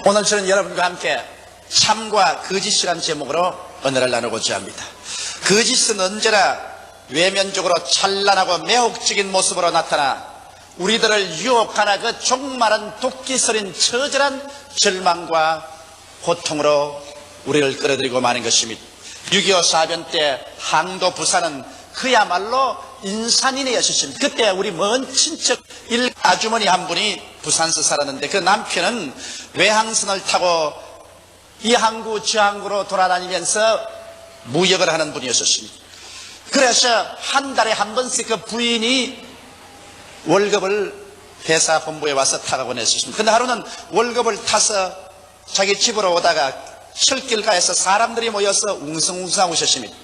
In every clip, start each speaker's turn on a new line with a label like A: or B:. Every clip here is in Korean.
A: 오늘 저는 여러분과 함께 참과 거짓이라는 제목으로 은혜를 나누고자 합니다. 거짓은 언제나 외면적으로 찬란하고 매혹적인 모습으로 나타나 우리들을 유혹하나 그 종말은 도끼서린 처절한 절망과 고통으로 우리를 끌어들이고 마는 것입니다. 6.25 사변 때 항도 부산은 그야말로 인산인해였습니다. 그때 우리 먼 친척 아주머니 한 분이 부산서 살았는데 그 남편은 외항선을 타고 이 항구 저 항구로 돌아다니면서 무역을 하는 분이었습니다. 그래서 한 달에 한 번씩 그 부인이 월급을 회사 본부에 와서 타가곤 했었습니다. 근데 하루는 월급을 타서 자기 집으로 오다가 철길가에서 사람들이 모여서 웅성웅성하고 있었습니다.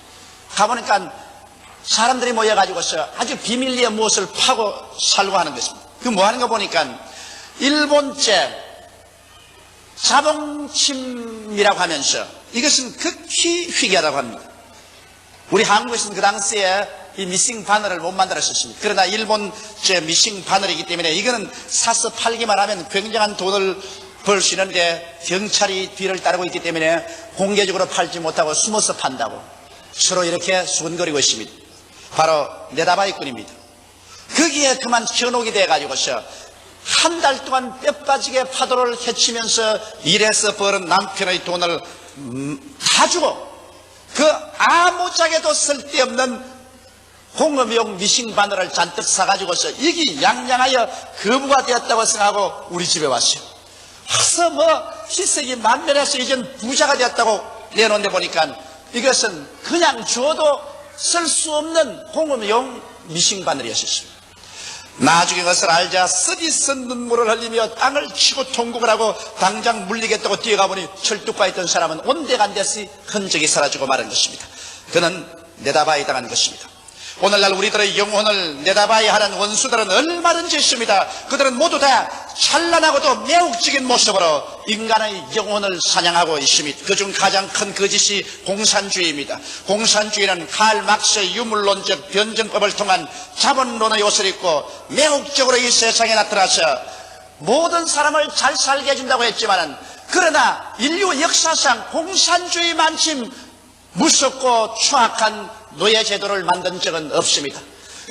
A: 가보니까 사람들이 모여가지고서 아주 비밀리에 무엇을 파고 살고 하는 것입니다. 그 뭐 하는 거 보니까 일본제 자본침이라고 하면서 이것은 극히 희귀하다고 합니다. 우리 한국에서는 그 당시에 이 미싱 바늘을 못 만들었습니다. 그러나 일본제 미싱 바늘이기 때문에 이거는 사서 팔기만 하면 굉장한 돈을 벌 수 있는데 경찰이 뒤를 따르고 있기 때문에 공개적으로 팔지 못하고 숨어서 판다고 서로 이렇게 수군거리고 있습니다. 바로 네다바이꾼입니다. 거기에 그만 현혹이 돼가지고서 한 달 동안 뼈 빠지게 파도를 헤치면서 일해서 벌은 남편의 돈을 다 주고 그 아무짝에도 쓸데없는 홍어미용 미싱 바늘을 잔뜩 사가지고서 이기양양하여 거부가 되었다고 생각하고 우리 집에 왔어요. 와서 뭐 희색이 만면해서 이젠 부자가 되었다고 내놓는데 보니까 이것은 그냥 줘도 쓸 수 없는 홍어미용 미싱 바늘이었습니다. 나중에 그것을 알자 쓰디쓴 눈물을 흘리며 땅을 치고 통곡을 하고 당장 물리겠다고 뛰어가 보니 철뚝과 있던 사람은 온데간데시 흔적이 사라지고 마른 것입니다. 그는 내다봐야 당한 것입니다. 오늘날 우리들의 영혼을 내다봐야 하는 원수들은 얼마든지 있습니다. 그들은 모두 다 찬란하고도 매혹적인 모습으로 인간의 영혼을 사냥하고 있습니다. 그중 가장 큰 거짓이 공산주의입니다. 공산주의는 칼 막스의 유물론적 변증법을 통한 자본론의 옷을 입고 매혹적으로 이 세상에 나타나서 모든 사람을 잘 살게 해준다고 했지만은 그러나 인류 역사상 공산주의만큼 무섭고 추악한 노예제도를 만든 적은 없습니다.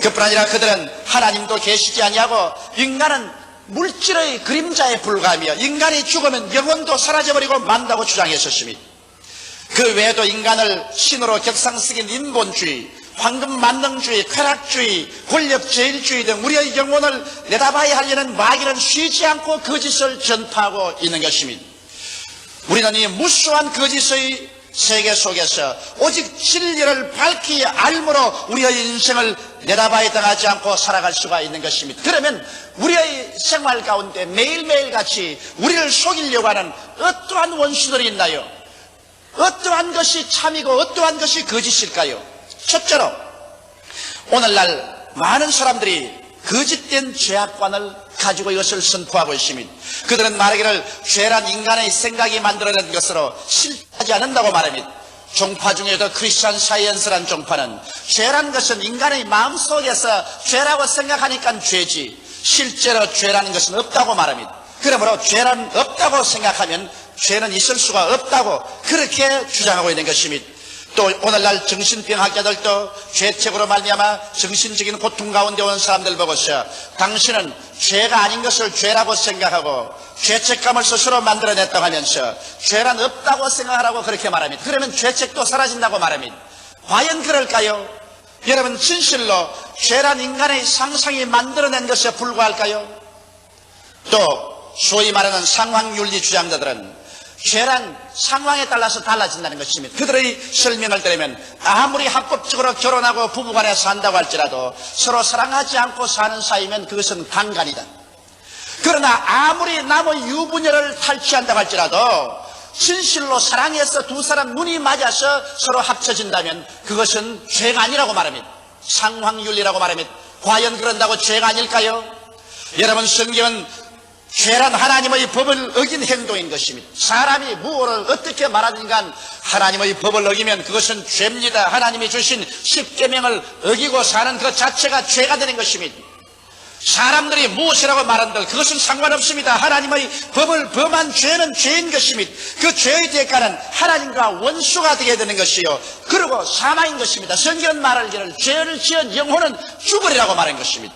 A: 그뿐 아니라 그들은 하나님도 계시지 아니하고 인간은 물질의 그림자에 불과하며 인간이 죽으면 영혼도 사라져버리고 만다고 주장했었습니다. 그 외에도 인간을 신으로 격상시킨 인본주의, 황금만능주의, 쾌락주의, 권력제일주의 등 우리의 영혼을 내다봐야 하려는 마귀는 쉬지 않고 거짓을 전파하고 있는 것입니다. 우리는 이 무수한 거짓의 세계 속에서 오직 진리를 밝히 알므로 우리의 인생을 내다봐야 당하지 않고 살아갈 수가 있는 것입니다. 그러면 우리의 생활 가운데 매일매일 같이 우리를 속이려고 하는 어떠한 원수들이 있나요? 어떠한 것이 참이고 어떠한 것이 거짓일까요? 첫째로 오늘날 많은 사람들이 거짓된 죄악관을 가지고 이것을 선포하고 있습니다. 그들은 말하기를 죄란 인간의 생각이 만들어낸 것으로 실하지 않는다고 말합니다. 종파 중에도 크리스천 사이언스란 종파는 죄란 것은 인간의 마음속에서 죄라고 생각하니까 죄지 실제로 죄라는 것은 없다고 말합니다. 그러므로 죄란 없다고 생각하면 죄는 있을 수가 없다고 그렇게 주장하고 있는 것입니다. 또 오늘날 정신병학자들도 죄책으로 말미암아 정신적인 고통 가운데 온 사람들 보고서 당신은 죄가 아닌 것을 죄라고 생각하고 죄책감을 스스로 만들어냈다고 하면서 죄란 없다고 생각하라고 그렇게 말합니다. 그러면 죄책도 사라진다고 말합니다. 과연 그럴까요? 여러분 진실로 죄란 인간의 상상이 만들어낸 것에 불과할까요? 또 소위 말하는 상황윤리 주장자들은 죄란 상황에 따라서 달라진다는 것입니다. 그들의 설명을 들으면 아무리 합법적으로 결혼하고 부부간에 산다고 할지라도 서로 사랑하지 않고 사는 사이면 그것은 강간이다. 그러나 아무리 남의 유부녀를 탈취한다고 할지라도 진실로 사랑해서 두 사람 눈이 맞아서 서로 합쳐진다면 그것은 죄가 아니라고 말합니다. 상황윤리라고 말합니다. 과연 그런다고 죄가 아닐까요? 여러분 성경은 죄란 하나님의 법을 어긴 행동인 것입니다. 사람이 무엇을 어떻게 말하든가 하나님의 법을 어기면 그것은 죄입니다. 하나님이 주신 십계명을 어기고 사는 것 자체가 죄가 되는 것입니다. 사람들이 무엇이라고 말한들 그것은 상관없습니다. 하나님의 법을 범한 죄는 죄인 것입니다. 그 죄의 대가는 하나님과 원수가 되게 되는 것이요, 그리고 사망인 것입니다. 성경은 말하기를 죄를 지은 영혼은 죽으리라고 말한 것입니다.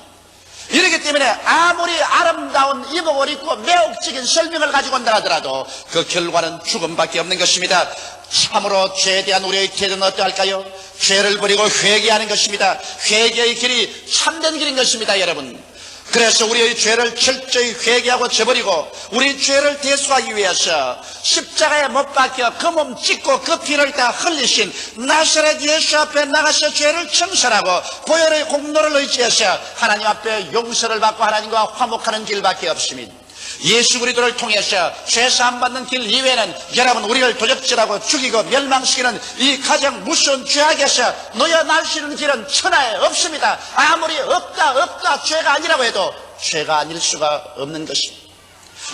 A: 이렇기 때문에 아무리 아름다운 이복을 입고 매혹적인 설명을 가지고 온다 하더라도 그 결과는 죽음밖에 없는 것입니다. 참으로 죄에 대한 우리의 태도는 어떠할까요? 죄를 버리고 회개하는 것입니다. 회개의 길이 참된 길인 것입니다, 여러분. 그래서 우리의 죄를 철저히 회개하고 저버리고 우리 죄를 대수하기 위해서 십자가에 못 박혀 그 몸 찢고 그 피를 다 흘리신 나사렛 예수 앞에 나가서 죄를 청산하고 보혈의 공로를 의지해서 하나님 앞에 용서를 받고 하나님과 화목하는 길밖에 없습니다. 예수 그리스도를 통해서 죄사함 받는 길 이외에는 여러분 우리를 도적질하고 죽이고 멸망시키는 이 가장 무서운 죄악에서 놓여날 수 있는 길은 천하에 없습니다. 아무리 없다 죄가 아니라고 해도 죄가 아닐 수가 없는 것입니다.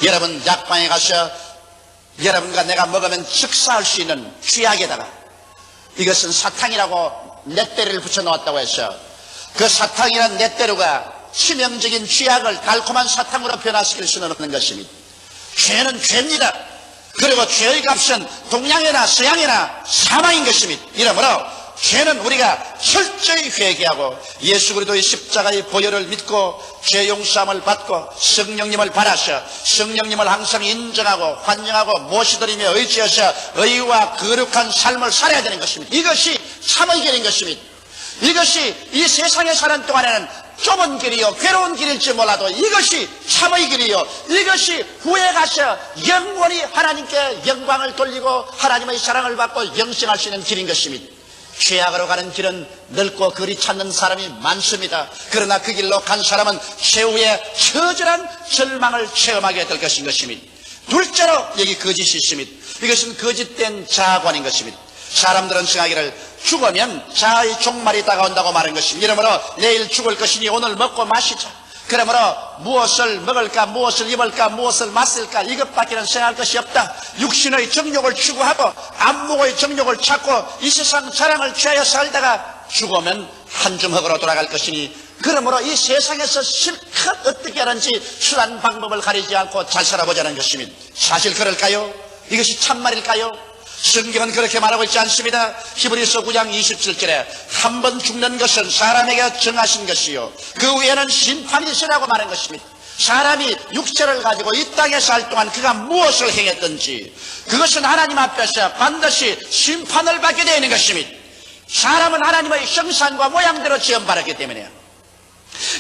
A: 여러분 약방에 가서 여러분과 내가 먹으면 즉사할 수 있는 쥐약에다가 이것은 사탕이라고 넷대를 붙여놓았다고 해서 그 사탕이라는 넷대루가 치명적인 쥐약을 달콤한 사탕으로 변화시킬 수는 없는 것입니다. 죄는 죄입니다. 그리고 죄의 값은 동양이나 서양이나 사망인 것입니다. 이러므로 죄는 우리가 철저히 회개하고 예수 그리스도의 십자가의 보혈을 믿고 죄 용서함을 받고 성령님을 받아서 성령님을 항상 인정하고 환영하고 모시드리며 의지해서 의와 거룩한 삶을 살아야 되는 것입니다. 이것이 참의 길인 것입니다. 이것이 이 세상에 사는 동안에는 좁은 길이요 괴로운 길일지 몰라도 이것이 참의 길이요, 이것이 후에 가서 영원히 하나님께 영광을 돌리고 하나님의 사랑을 받고 영생할 수 있는 길인 것입니다. 죄악으로 가는 길은 넓고 거리 찾는 사람이 많습니다. 그러나 그 길로 간 사람은 최후의 처절한 절망을 체험하게 될 것인 것입니다. 둘째로 여기 거짓이 있습니다. 이것은 거짓된 자아관인 것입니다. 사람들은 생각하기를 죽으면 자아의 종말이 다가온다고 말한 것입니다. 이러므로 내일 죽을 것이니 오늘 먹고 마시자. 그러므로 무엇을 먹을까, 무엇을 입을까, 무엇을 마실까 이것밖에는 생각할 것이 없다. 육신의 정욕을 추구하고 안목의 정욕을 찾고 이 세상 자랑을 취하여 살다가 죽으면 한 주먹으로 돌아갈 것이니 그러므로 이 세상에서 실컷 어떻게 하는지 수단 방법을 가리지 않고 잘 살아보자는 것입니다. 사실 그럴까요? 이것이 참말일까요? 성경은 그렇게 말하고 있지 않습니다. 히브리서 9장 27절에 한 번 죽는 것은 사람에게 정하신 것이요 그 후에는 심판이 있으라고 말한 것입니다. 사람이 육체를 가지고 이 땅에 살 동안 그가 무엇을 행했든지 그것은 하나님 앞에서 반드시 심판을 받게 되는 것입니다. 사람은 하나님의 형상과 모양대로 지음받았기 때문에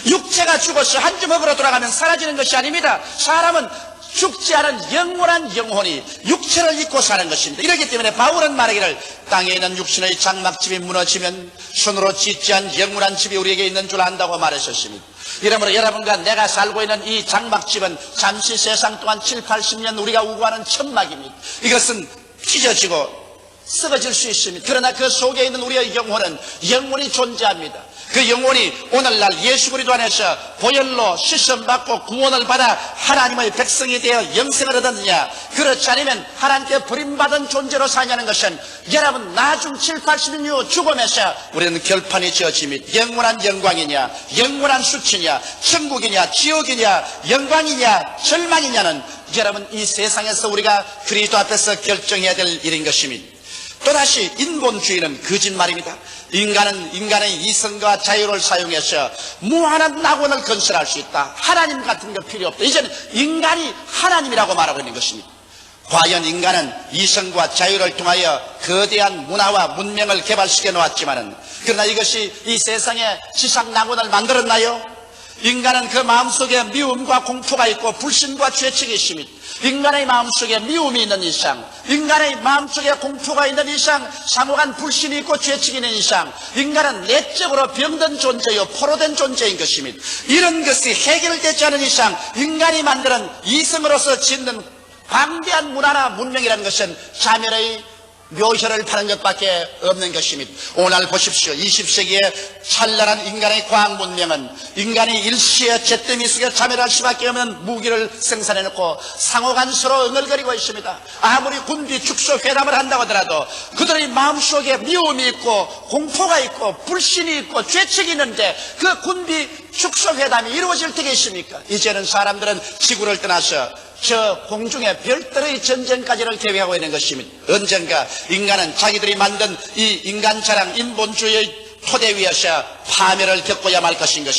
A: 육체가 죽어서 한 주먹으로 돌아가면 사라지는 것이 아닙니다. 사람은 죽지 않은 영원한 영혼이 육체를 입고 사는 것입니다. 이렇기 때문에 바울은 말하기를 땅에 있는 육신의 장막집이 무너지면 손으로 짓지 않은 영원한 집이 우리에게 있는 줄 안다고 말하셨습니다. 이러므로 여러분과 내가 살고 있는 이 장막집은 잠시 세상 동안 7, 80년 우리가 우고하는 천막입니다. 이것은 찢어지고 썩어질 수 있습니다. 그러나 그 속에 있는 우리의 영혼은 영원히 존재합니다. 그 영혼이 오늘날 예수 그리스도 안에서 보혈로 씻음받고 구원을 받아 하나님의 백성이 되어 영생을 얻었느냐, 그렇지 않으면 하나님께 버림받은 존재로 사냐는 것은 여러분 나중 7, 80년 후 죽음에서 우리는 결판이 지어집니다. 영원한 영광이냐, 영원한 수치냐, 천국이냐, 지옥이냐, 영광이냐, 절망이냐는 여러분 이 세상에서 우리가 그리스도 앞에서 결정해야 될 일인 것입니다. 또다시 인본주의는 거짓말입니다. 인간은 인간의 이성과 자유를 사용해서 무한한 낙원을 건설할 수 있다. 하나님 같은 거 필요 없다. 이제는 인간이 하나님이라고 말하고 있는 것입니다. 과연 인간은 이성과 자유를 통하여 거대한 문화와 문명을 개발시켜 놓았지만은 그러나 이것이 이 세상에 지상 낙원을 만들었나요? 인간은 그 마음속에 미움과 공포가 있고 불신과 죄책이 있습니다. 인간의 마음속에 미움이 있는 이상, 인간의 마음속에 공포가 있는 이상, 상호간 불신이 있고 죄책이 있는 이상 인간은 내적으로 병든 존재요 포로된 존재인 것입니다. 이런 것이 해결되지 않은 이상 인간이 만드는 이성으로서 짓는 방대한 문화나 문명이라는 것은 자멸의 묘혈을 파는 것밖에 없는 것입니다. 오늘 보십시오. 20세기의 찬란한 인간의 과학 문명은 인간이 일시에 잿더미 속에 자멸할 수밖에 없는 무기를 생산해놓고 상호간서로 응얼거리고 있습니다. 아무리 군비 축소 회담을 한다고 하더라도 그들의 마음속에 미움이 있고 공포가 있고 불신이 있고 죄책이 있는데 그 군비 축소 회담이 이루어질 때가 있습니까? 이제는 사람들은 지구를 떠나서 저 공중의 별들의 전쟁까지를 계획하고 있는 것입니다. 언젠가 인간은 자기들이 만든 이 인간 자랑 인본주의의 토대 위에서 파멸을 겪어야 말 것입니다.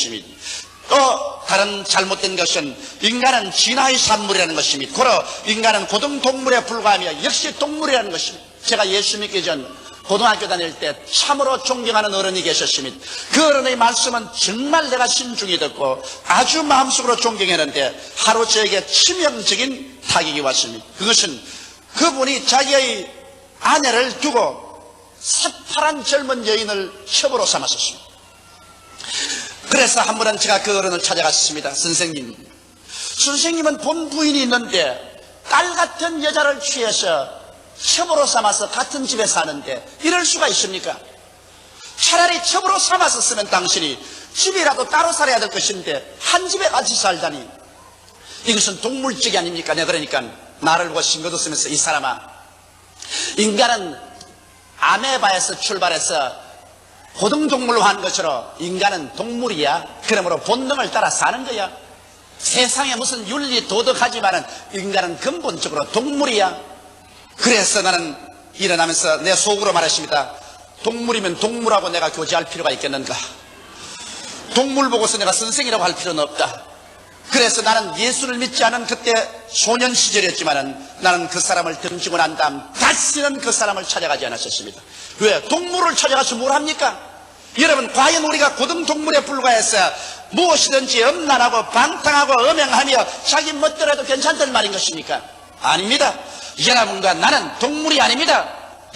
A: 또 다른 잘못된 것은 인간은 진화의 산물이라는 것입니다. 고로 인간은 고등동물에 불과하며 역시 동물이라는 것입니다. 제가 예수 믿기 전 고등학교 다닐 때 참으로 존경하는 어른이 계셨습니다. 그 어른의 말씀은 정말 내가 신중히 듣고 아주 마음속으로 존경했는데 하루 저에게 치명적인 타격이 왔습니다. 그것은 그분이 자기의 아내를 두고 새파란 젊은 여인을 첩으로 삼았었습니다. 그래서 한 번은 제가 그 어른을 찾아갔습니다. 선생님은 본 부인이 있는데 딸 같은 여자를 취해서 첩으로 삼아서 같은 집에 사는데 이럴 수가 있습니까? 차라리 첩으로 삼았었으면 당신이 집이라도 따로 살아야 될 것인데 한 집에 같이 살다니 이것은 동물적이 아닙니까? 내가 그러니까 나를 보고 싱긋웃으면서 이 사람아, 인간은 아메바에서 출발해서 고등동물로 한 것처럼 인간은 동물이야. 그러므로 본능을 따라 사는 거야. 세상에 무슨 윤리 도덕하지만은 인간은 근본적으로 동물이야. 그래서 나는 일어나면서 내 속으로 말했습니다. 동물이면 동물하고 내가 교제할 필요가 있겠는가? 동물 보고서 내가 선생이라고 할 필요는 없다. 그래서 나는 예수를 믿지 않은 그때 소년 시절이었지만은 나는 그 사람을 던지고 난 다음 다시는 그 사람을 찾아가지 않았었습니다. 왜? 동물을 찾아가서 뭘 합니까? 여러분, 과연 우리가 고등동물에 불과해서 무엇이든지 엄란하고 방탕하고 엄행하며 자기 멋대로 해도 괜찮단 말인 것입니까? 아닙니다. 여러분과 나는 동물이 아닙니다.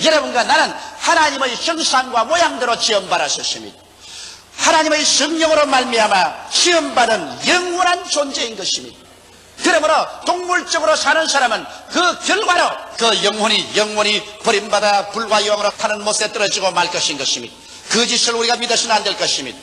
A: 여러분과 나는 하나님의 형상과 모양대로 지음받았습니다. 하나님의 성령으로 말미암아 지음받은 영원한 존재인 것입니다. 그러므로 동물적으로 사는 사람은 그 결과로 그 영혼이 버림받아 불과 영으로 타는 못에 떨어지고 말 것인 것입니다. 그 짓을 우리가 믿어서는 안 될 것입니다.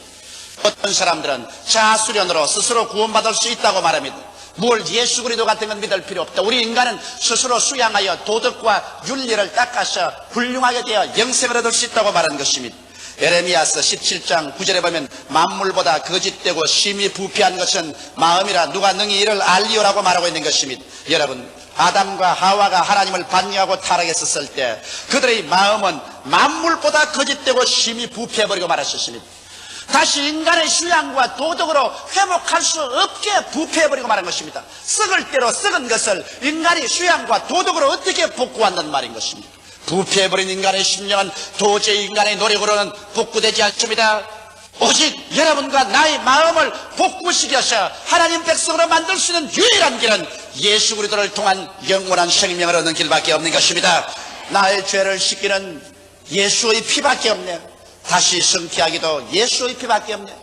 A: 어떤 사람들은 자수련으로 스스로 구원받을 수 있다고 말합니다. 뭘 예수 그리스도 같은 건 믿을 필요 없다. 우리 인간은 스스로 수양하여 도덕과 윤리를 닦아서 훌륭하게 되어 영생을 얻을 수 있다고 말하는 것입니다. 에레미야서 17장 9절에 보면 만물보다 거짓되고 심히 부패한 것은 마음이라 누가 능히 이를 알리오라고 말하고 있는 것입니다. 여러분, 아담과 하와가 하나님을 반역하고 타락했었을 때 그들의 마음은 만물보다 거짓되고 심히 부패해버리고 말았었습니다. 다시 인간의 신앙과 도덕으로 회복할 수 없게 부패해버리고 말한 것입니다. 썩을 대로 썩은 것을 인간이 신앙과 도덕으로 어떻게 복구한다는 말인 것입니다. 부패해버린 인간의 심령은 도저히 인간의 노력으로는 복구되지 않습니다. 오직 여러분과 나의 마음을 복구시켜서 하나님 백성으로 만들 수 있는 유일한 길은 예수 그리스도를 통한 영원한 생명을 얻는 길밖에 없는 것입니다. 나의 죄를 씻기는 예수의 피밖에 없네. 다시 성취하기도 예수의 피밖에 없네.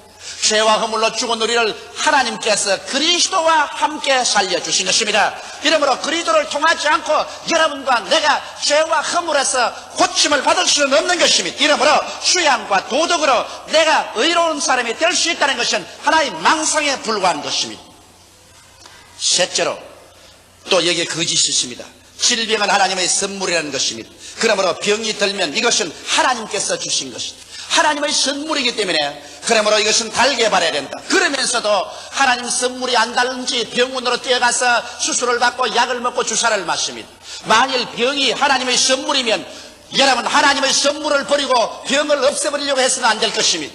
A: 죄와 허물로 죽은 우리를 하나님께서 그리스도와 함께 살려주신 것입니다. 이러므로 그리스도를 통하지 않고 여러분과 내가 죄와 허물에서 고침을 받을 수는 없는 것입니다. 이러므로 수양과 도덕으로 내가 의로운 사람이 될 수 있다는 것은 하나의 망상에 불과한 것입니다. 셋째로 또 여기에 거짓이 있습니다. 질병은 하나님의 선물이라는 것입니다. 그러므로 병이 들면 이것은 하나님께서 주신 것입니다. 하나님의 선물이기 때문에 그러므로 이것은 달게 바라야 된다. 그러면서도 하나님 선물이 안 달는지 병원으로 뛰어가서 수술을 받고 약을 먹고 주사를 맞습니다. 만일 병이 하나님의 선물이면 여러분, 하나님의 선물을 버리고 병을 없애버리려고 해서는 안 될 것입니다.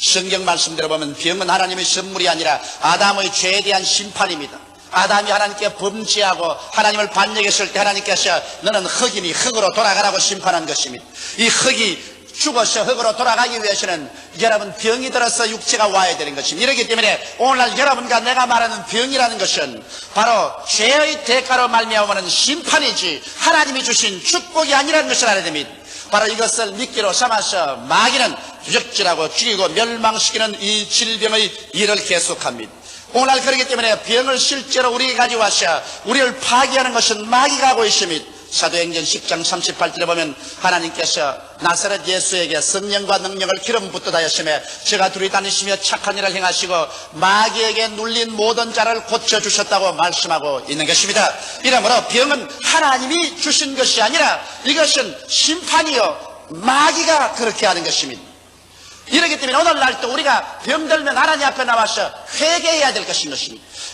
A: 성경 말씀대로 보면 병은 하나님의 선물이 아니라 아담의 죄에 대한 심판입니다. 아담이 하나님께 범죄하고 하나님을 반역했을 때 하나님께서 너는 흙이니 흙으로 돌아가라고 심판한 것입니다. 이 흙이 죽어서 흙으로 돌아가기 위해서는 여러분 병이 들어서 육체가 와야 되는 것입니다. 이렇기 때문에 오늘날 여러분과 내가 말하는 병이라는 것은 바로 죄의 대가로 말미암아오는 심판이지 하나님이 주신 축복이 아니라는 것을 알아야 됩니다. 바로 이것을 미끼로 삼아서 마귀는 유적질하고 죽이고 멸망시키는 이 질병의 일을 계속합니다. 오늘날 그렇기 때문에 병을 실제로 우리에게 가져와서 우리를 파괴하는 것은 마귀가 하고 있습니다. 사도행전 10장 38절에 보면 하나님께서 나사렛 예수에게 성령과 능력을 기름 붓듯 하였으며 제가 둘이 다니시며 착한 일을 행하시고 마귀에게 눌린 모든 자를 고쳐주셨다고 말씀하고 있는 것입니다. 이러므로 병은 하나님이 주신 것이 아니라 이것은 심판이요 마귀가 그렇게 하는 것입니다. 이렇기 때문에 오늘날도 우리가 병들면 하나님 앞에 나와서 회개해야 될 것입니다.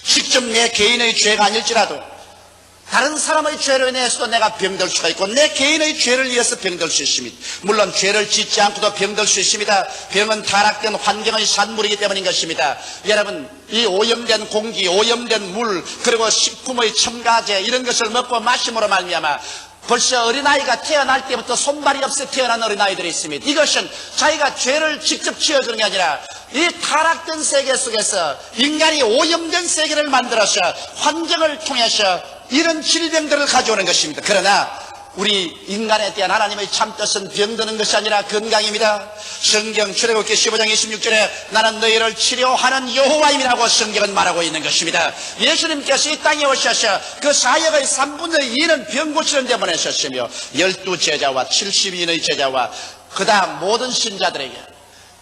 A: 직접 내 개인의 죄가 아닐지라도 다른 사람의 죄로 인해서도 내가 병들 수가 있고 내 개인의 죄를 위해서 병들 수 있습니다. 물론 죄를 짓지 않고도 병들 수 있습니다. 병은 타락된 환경의 산물이기 때문인 것입니다. 여러분, 이 오염된 공기, 오염된 물, 그리고 식품의 첨가제 이런 것을 먹고 마심으로 말미암아 벌써 어린아이가 태어날 때부터 손발이 없어 태어난 어린아이들이 있습니다. 이것은 자기가 죄를 직접 지어주는 게 아니라 이 타락된 세계 속에서 인간이 오염된 세계를 만들어서 환경을 통해서 이런 질병들을 가져오는 것입니다. 그러나 우리 인간에 대한 하나님의 참뜻은 병드는 것이 아니라 건강입니다. 성경 출애굽기 15장 26절에 나는 너희를 치료하는 여호와임이라고 성경은 말하고 있는 것입니다. 예수님께서 이 땅에 오셔서 그 사역의 3분의 2는 병 고치는 데 보내셨으며 12제자와 72인의 제자와 그 다음 모든 신자들에게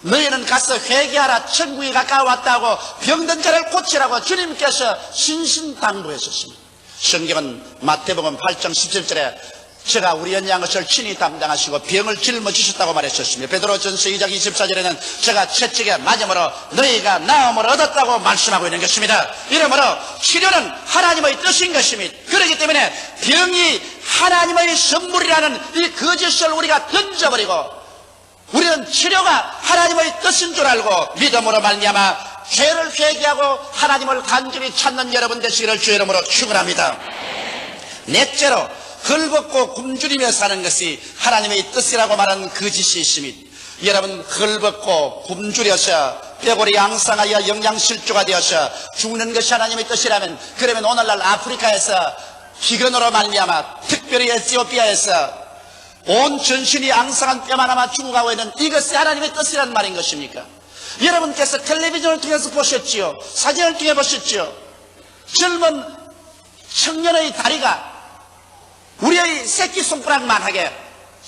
A: 너희는 가서 회개하라 천국이 가까워왔다고 병든 자를 고치라고 주님께서 신신당부했었습니다. 성경은 마태복음 8장 17절에 제가 우리 연약한 것을 친히 담당하시고 병을 짊어지셨다고 말했었습니다. 베드로전서 2장 24절에는 제가 채찍에 맞음으로 너희가 나음을 얻었다고 말씀하고 있는 것입니다. 이러므로 치료는 하나님의 뜻인 것입니다. 그렇기 때문에 병이 하나님의 선물이라는 이 거짓을 우리가 던져버리고 우리는 치료가 하나님의 뜻인 줄 알고 믿음으로 말미암아 죄를 회개하고 하나님을 간절히 찾는 여러분 되시기를 주의 이름으로 축원합니다. 넷째로 헐벗고 굶주리며 사는 것이 하나님의 뜻이라고 말하는 거짓이 있습니다. 여러분, 헐벗고 굶주려서 뼈골이 양상하여 영양실조가 되어서 죽는 것이 하나님의 뜻이라면 그러면 오늘날 아프리카에서 기근으로 말미암아 특별히 에티오피아에서 온 전신이 앙상한 뼈만 남아 죽어가고 있는 이것이 하나님의 뜻이라는 말인 것입니까? 여러분께서 텔레비전을 통해서 보셨지요? 사진을 통해 보셨지요? 젊은 청년의 다리가 우리의 새끼손가락만 하게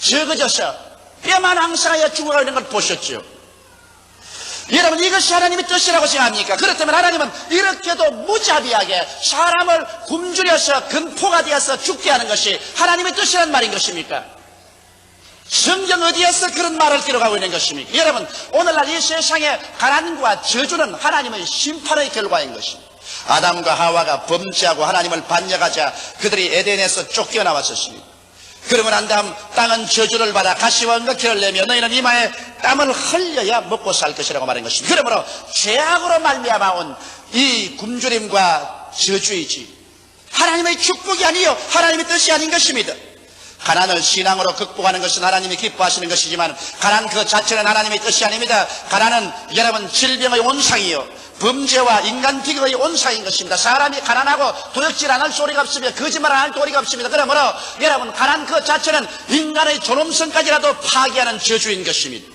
A: 적어져서 뼈만 앙상하여 죽어가고 있는 걸 보셨지요? 여러분, 이것이 하나님의 뜻이라고 생각합니까? 그렇다면 하나님은 이렇게도 무자비하게 사람을 굶주려서 근포가 되어서 죽게 하는 것이 하나님의 뜻이라는 말인 것입니까? 성경 어디에서 그런 말을 기록하고 있는 것입니까? 여러분, 오늘날 이 세상의 가난과 저주는 하나님의 심판의 결과인 것입니다. 아담과 하와가 범죄하고 하나님을 반역하자 그들이 에덴에서 쫓겨나왔었습니다. 그러고 난 다음 땅은 저주를 받아 가시와 은각회를 내며 너희는 이마에 땀을 흘려야 먹고 살 것이라고 말한 것입니다. 그러므로 죄악으로 말미암아 온 이 굶주림과 저주이지 하나님의 축복이 아니요 하나님의 뜻이 아닌 것입니다. 가난을 신앙으로 극복하는 것은 하나님이 기뻐하시는 것이지만 가난 그 자체는 하나님의 뜻이 아닙니다. 가난은 여러분 질병의 온상이요 범죄와 인간 비극의 온상인 것입니다. 사람이 가난하고 도둑질 안 할 소리가 없으며 거짓말 안 할 도리가 없습니다. 그러므로 여러분 가난 그 자체는 인간의 존엄성까지라도 파괴하는 저주인 것입니다.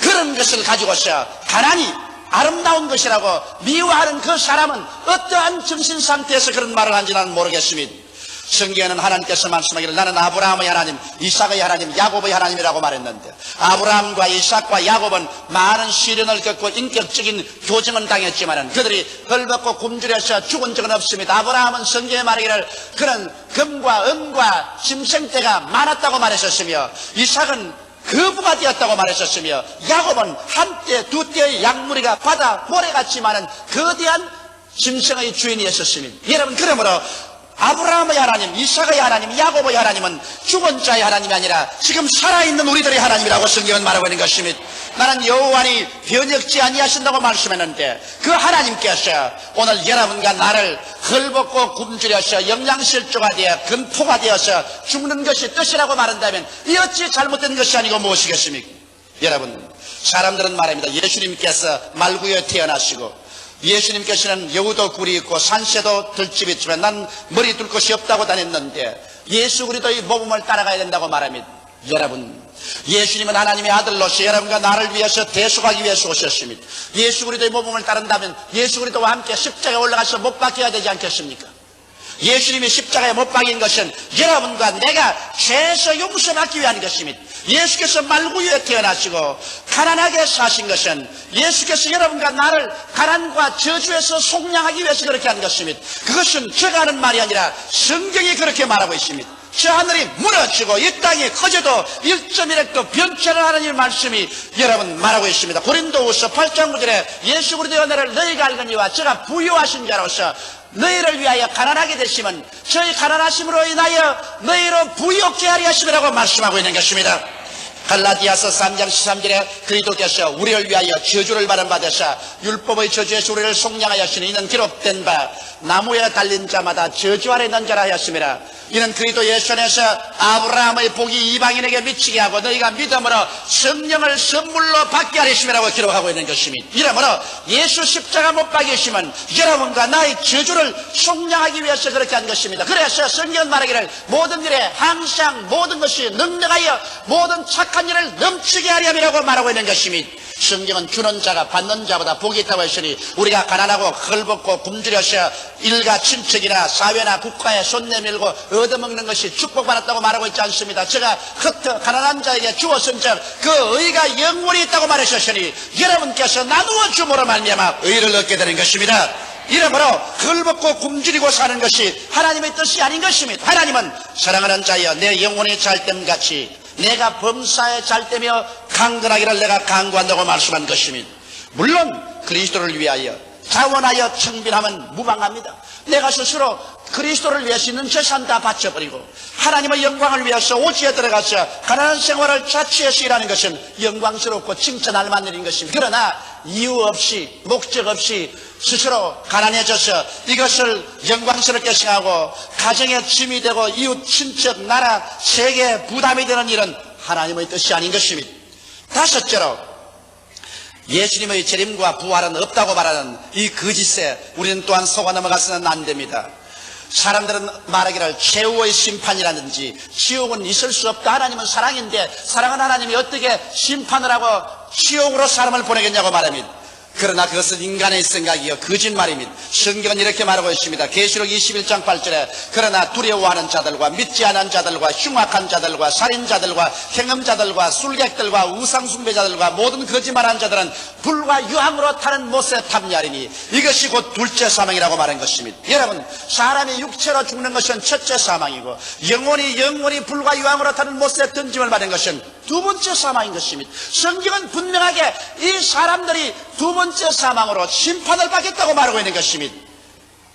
A: 그런 것을 가지고서 가난이 아름다운 것이라고 미워하는 그 사람은 어떠한 정신상태에서 그런 말을 한지 나는 모르겠습니다. 성경에는 하나님께서 말씀하기를 나는 아브라함의 하나님, 이삭의 하나님, 야곱의 하나님이라고 말했는데 아브라함과 이삭과 야곱은 많은 시련을 겪고 인격적인 교정은 당했지만 그들이 헐벗고 굶주려서 죽은 적은 없습니다. 아브라함은 성경에 말하기를 그는 금과 은과 짐승떼가 많았다고 말했었으며 이삭은 거부가 되었다고 말했었으며 야곱은 한때 두때의 양무리가 바다 모래같이 많은 거대한 짐승의 주인이었습니다. 여러분, 그러므로 아브라함의 하나님, 이삭의 하나님, 야곱의 하나님은 죽은 자의 하나님이 아니라 지금 살아있는 우리들의 하나님이라고 성경은 말하고 있는 것입니다. 나는 여호와니 변혁지 아니하신다고 말씀했는데 그 하나님께서 오늘 여러분과 나를 헐벗고 굶주려서 영양실조가 되어 근포가 되어서 죽는 것이 뜻이라고 말한다면 이 어찌 잘못된 것이 아니고 무엇이겠습니까? 여러분, 사람들은 말합니다. 예수님께서 말구에 태어나시고 예수님께서는 여우도 굴이 있고 산새도 들집이 있지만 난 머리 둘 곳이 없다고 다녔는데 예수 그리스도의 모범을 따라가야 된다고 말합니다. 여러분, 예수님은 하나님의 아들로서 여러분과 나를 위해서 대속하기 위해서 오셨습니다. 예수 그리스도의 모범을 따른다면 예수 그리스도와 함께 십자가에 올라가서 못 박혀야 되지 않겠습니까? 예수님이 십자가에 못 박인 것은 여러분과 내가 죄에서 용서받기 위한 것입니다. 예수께서 말구유에 태어나시고 가난하게 사신 것은 예수께서 여러분과 나를 가난과 저주에서 속량하기 위해서 그렇게 한 것입니다. 그것은 제가 하는 말이 아니라 성경이 그렇게 말하고 있습니다. 저 하늘이 무너지고 이 땅이 커져도 1.1획도 변체를 하는 말씀이 여러분 말하고 있습니다. 고린도후서 8장 9절에 예수 그리스도의 은혜를 너희가 알거니와 저가 부유하신 자로서 너희를 위하여 가난하게 되시면 저희 가난하심으로 인하여 너희로 부유케 하리 하심이라고 말씀하고 있는 것입니다. 갈라디아서 3장 13절에 그리스도께서 우리를 위하여 저주를 받으사 율법의 저주에서 우리를 속량하였으니 이는 기록된 바 나무에 달린 자마다 저주 아래 있는 자라 하였습니다. 이는 그리스도 예수 안에서 아브라함의 복이 이방인에게 미치게 하고 너희가 믿음으로 성령을 선물로 받게 하리심이라고 기록하고 있는 것입니다. 이러므로 예수 십자가 못 박이시면 여러분과 나의 저주를 속량하기 위해서 그렇게 한 것입니다. 그래서 성경 말하기를 모든 일에 항상 모든 것이 능력하여 모든 착한 일을 넘치게 하렴이라고 말하고 있는 것입니다. 성경은 주는 자가 받는 자보다 복이 있다고 했으니 우리가 가난하고 헐벗고 굶주려서 일가 친척이나 사회나 국가에 손 내밀고 얻어먹는 것이 축복받았다고 말하고 있지 않습니다. 제가 가난한 자에게 주었은즉 그 의가 영원히 있다고 말하셨으니 여러분께서 나누어 줌으로 말미암아 의를 얻게 되는 것입니다. 이러므로 헐벗고 굶주리고 사는 것이 하나님의 뜻이 아닌 것입니다. 하나님은 사랑하는 자여 내 영혼이 잘됨같이 내가 범사에 잘되며 강건하기를 내가 강구한다고 말씀한 것입니다. 물론 그리스도를 위하여 자원하여 청빈하면 무방합니다. 내가 스스로 그리스도를 위해서 있는 재산 다 바쳐버리고 하나님의 영광을 위해서 오지에 들어가서 가난한 생활을 자취해서 일하는 것은 영광스럽고 칭찬할 만한 일인 것입니다. 그러나 이유 없이 목적 없이 스스로 가난해져서 이것을 영광스럽게 생각하고 가정의 짐이 되고 이웃, 친척, 나라, 세계에 부담이 되는 일은 하나님의 뜻이 아닌 것입니다. 다섯째로 예수님의 재림과 부활은 없다고 말하는 이 거짓에 우리는 또한 속아 넘어가서는 안 됩니다. 사람들은 말하기를 최후의 심판이라든지 지옥은 있을 수 없다. 하나님은 사랑인데 사랑은 하나님이 어떻게 심판을 하고 지옥으로 사람을 보내겠냐고 말합니다. 그러나 그것은 인간의 생각이요 거짓말입니다. 성경은 이렇게 말하고 있습니다. 계시록 21장 8절에 그러나 두려워하는 자들과 믿지 않은 자들과 흉악한 자들과 살인자들과 행음자들과 술객들과 우상숭배자들과 모든 거짓말하는 자들은 불과 유황으로 타는 못에 탐냐리니 이것이 곧 둘째 사망이라고 말한 것입니다. 여러분, 사람이 육체로 죽는 것은 첫째 사망이고 영원히 불과 유황으로 타는 못에 던짐을 받은 것은 두 번째 사망인 것입니다. 성경은 분명하게 이 사람들이 두 번째 사망으로 심판을 받겠다고 말하고 있는 것입니다.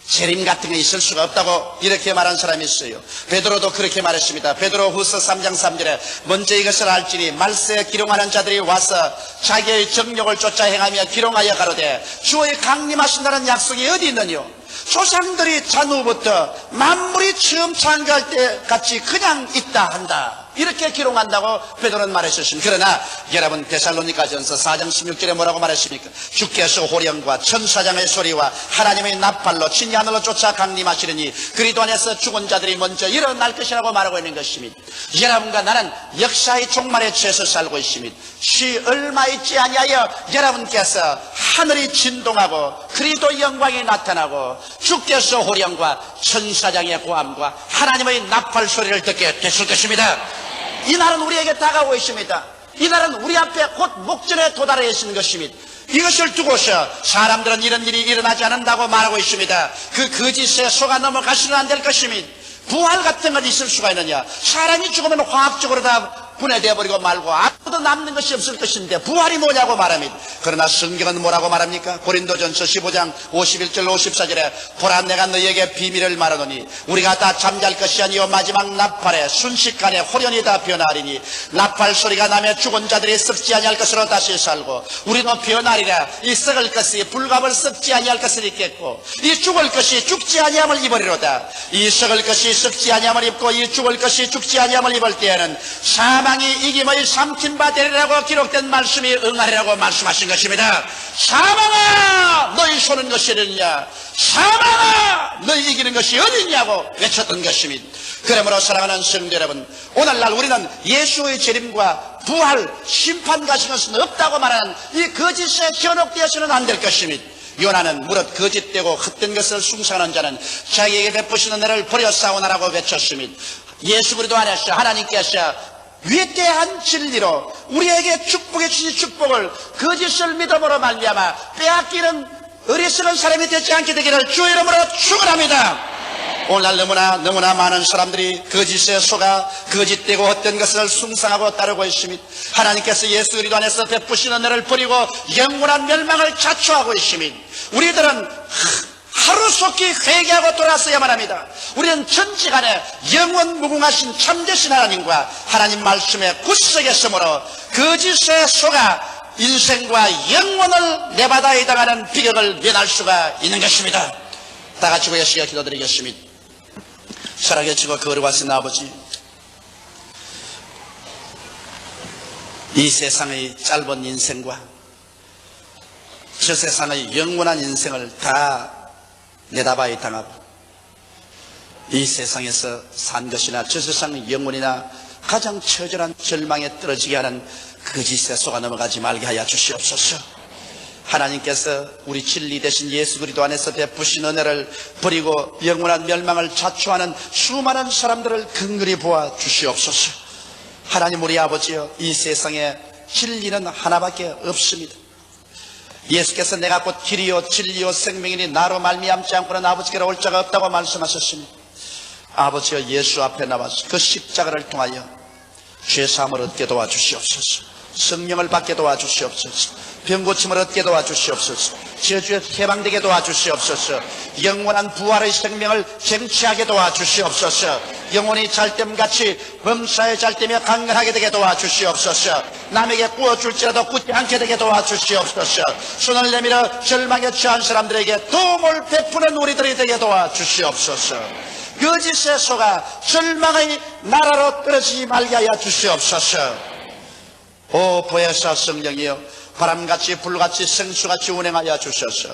A: 재림 같은 게 있을 수가 없다고 이렇게 말한 사람이 있어요. 베드로도 그렇게 말했습니다. 베드로 후서 3장 3절에 먼저 이것을 알지니 말세에 기롱하는 자들이 와서 자기의 정욕을 쫓아 행하며 기롱하여 가로되 주의 강림하신다는 약속이 어디 있느뇨? 조상들이 잔후부터 만물이 처음 창조할 때 같이 그냥 있다 한다. 이렇게 기록한다고 베드로는 말했었습니다. 그러나 여러분 데살로니가전서 4장 16절에 뭐라고 말했습니까? 주께서 호령과 천사장의 소리와 하나님의 나팔로 친히 하늘로 쫓아 강림하시려니 그리스도 안에서 죽은 자들이 먼저 일어날 것이라고 말하고 있는 것입니다. 여러분과 나는 역사의 종말에 처해서 살고 있습니다. 시 얼마 있지 아니하여 여러분께서 하늘이 진동하고 그리스도 영광이 나타나고 주께서 호령과 천사장의 고함과 하나님의 나팔 소리를 듣게 됐을 것입니다. 이 날은 우리에게 다가오고 있습니다. 이 날은 우리 앞에 곧 목전에 도달해 있는 것입니다. 이것을 두고서 사람들은 이런 일이 일어나지 않는다고 말하고 있습니다. 그 거짓에 속아 넘어가서는 안 될 것입니다. 부활 같은 건 있을 수가 있느냐? 사람이 죽으면 화학적으로 다 분해되어 버리고 말고 아무도 남는 것이 없을 것인데 부활이 뭐냐고 말합니다. 그러나 성경은 뭐라고 말합니까? 고린도전서 15장 51절 54절에 보라 내가 너희에게 비밀을 말하노니 우리가 다 잠잘 것이 아니요 마지막 나팔에 순식간에 호련히 다 변하리니 나팔 소리가 나며 죽은 자들이 썩지 아니할 것으로 다시 살고 우리는 변하리라. 이 썩을 것이 불갑을 썩지 아니할 것을 입겠고 이 죽을 것이 죽지 아니함을 입으리로다. 이 썩을 것이 썩지 아니함을 입고 이 죽을 것이 죽지 아니함을 입을 때에는 사망이 이김의 삼킨 바 되리라고 기록된 말씀이 응하리라고 말씀하신 것입니다. 사망아 너희 손은 것이 어디냐? 사망아 너희 이기는 것이 어디냐고 외쳤던 것입니다. 그러므로 사랑하는 성도 여러분, 오늘날 우리는 예수의 재림과 부활, 심판 가신 것은 없다고 말하는 이 거짓에 현혹되어서는 안 될 것입니다. 요나는 무릇 거짓되고 헛된 것을 숭상하는 자는 자기에게 베푸시는 은혜를 버려 싸우나라고 외쳤으니 예수 그리스도 안에서 하나님께서 위대한 진리로 우리에게 축복해 주신 축복을 거짓을 믿음으로 말미암아 빼앗기는 어리석은 사람이 되지 않게 되기를 주 이름으로 축원합니다. 오늘날 너무나 많은 사람들이 거짓에 속아 거짓되고 헛된 것을 숭상하고 따르고 있습니다. 하나님께서 예수 그리스도 안에서 베푸시는 은혜를 버리고 영원한 멸망을 자초하고 있습니다. 우리들은 하루속히 회개하고 돌아서야만 합니다. 우리는 전지간에 영원 무궁하신 참되신 하나님과 하나님 말씀에 굳세게 서므로 거짓에 속아 인생과 영원을 내바다에 당하는 비극을 면할 수가 있는 것입니다. 다 같이 고개시켜 기도드리겠습니다. 살아계시고 거룩하신 아버지, 이 세상의 짧은 인생과 저 세상의 영원한 인생을 다 내다봐야 당하고 이 세상에서 산 것이나 저 세상의 영혼이나 가장 처절한 절망에 떨어지게 하는 거짓에 속아 넘어가지 말게 하여 주시옵소서. 하나님께서 우리 진리 대신 예수 그리스도 안에서 베푸신 은혜를 버리고 영원한 멸망을 자초하는 수많은 사람들을 긍휼히 보아 주시옵소서. 하나님 우리 아버지여, 이 세상에 진리는 하나밖에 없습니다. 예수께서 내가 곧 길이요 진리요 생명이니 나로 말미암지 않고는 아버지께로 올 자가 없다고 말씀하셨습니다. 아버지여, 예수 앞에 나와서 그 십자가를 통하여 죄사함을 얻게 도와주시옵소서. 성령을 받게 도와주시옵소서. 병고침을 얻게 도와주시옵소서. 저주에 해방되게 도와주시옵소서. 영원한 부활의 생명을 쟁취하게 도와주시옵소서. 영혼이 잘됨같이 범사에 잘되며 강건하게 되게 도와주시옵소서. 남에게 구워줄지라도 굳지 않게 되게 도와주시옵소서. 손을 내밀어 절망에 처한 사람들에게 도움을 베푸는 우리들이 되게 도와주시옵소서. 거짓에 속아 절망의 나라로 떨어지지 말게 하여 주시옵소서. 오 보혜사 성령이여, 바람같이 불같이 생수같이 운행하여 주셔서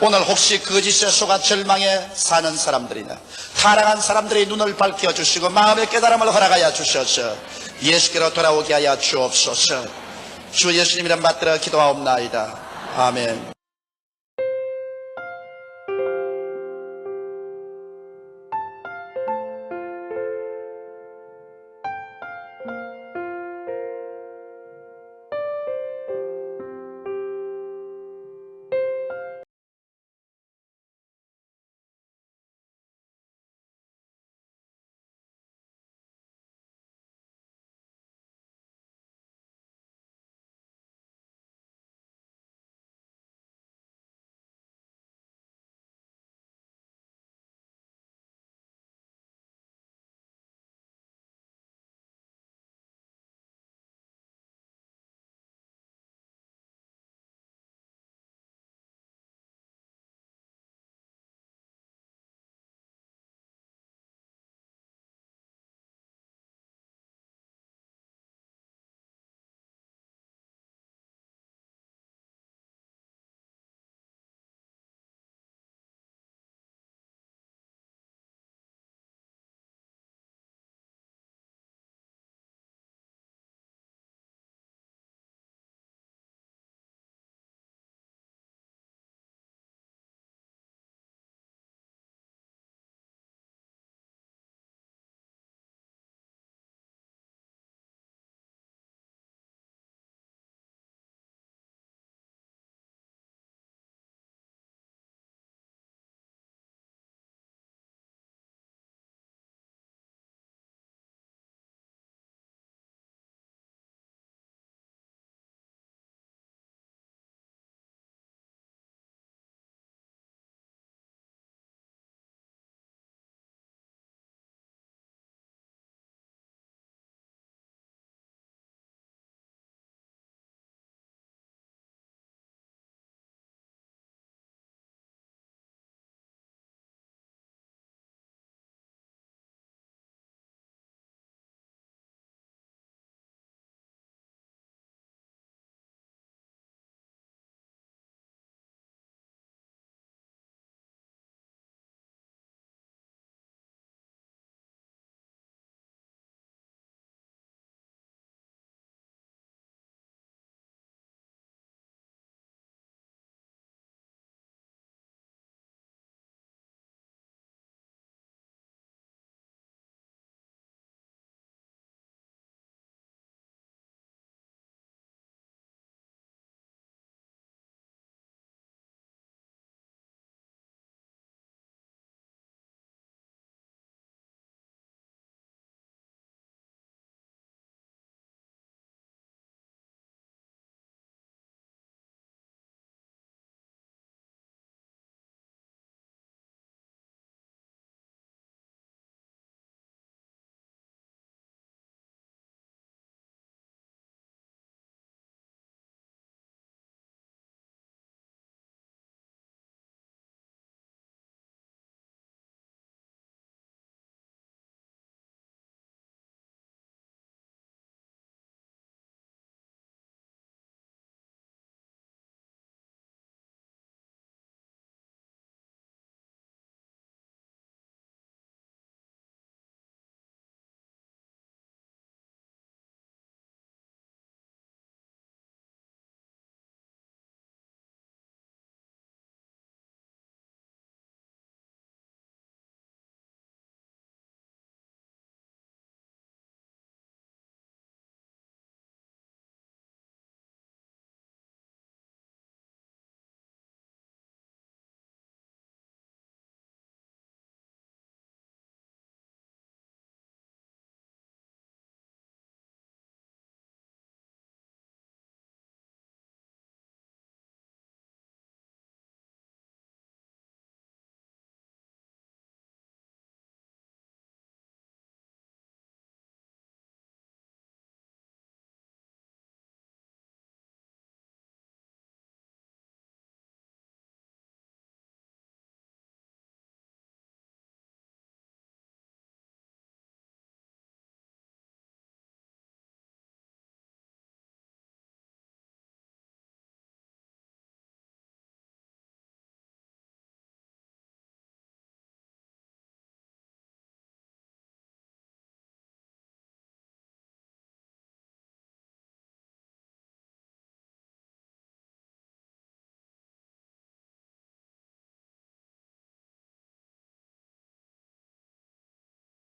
A: 오늘 혹시 거짓에 속아 절망에 사는 사람들이나 타락한 사람들의 눈을 밝혀주시고 마음의 깨달음을 허락하여 주셔서 예수께로 돌아오게 하여 주옵소서. 주 예수님 이름 받들어 기도하옵나이다. 아멘.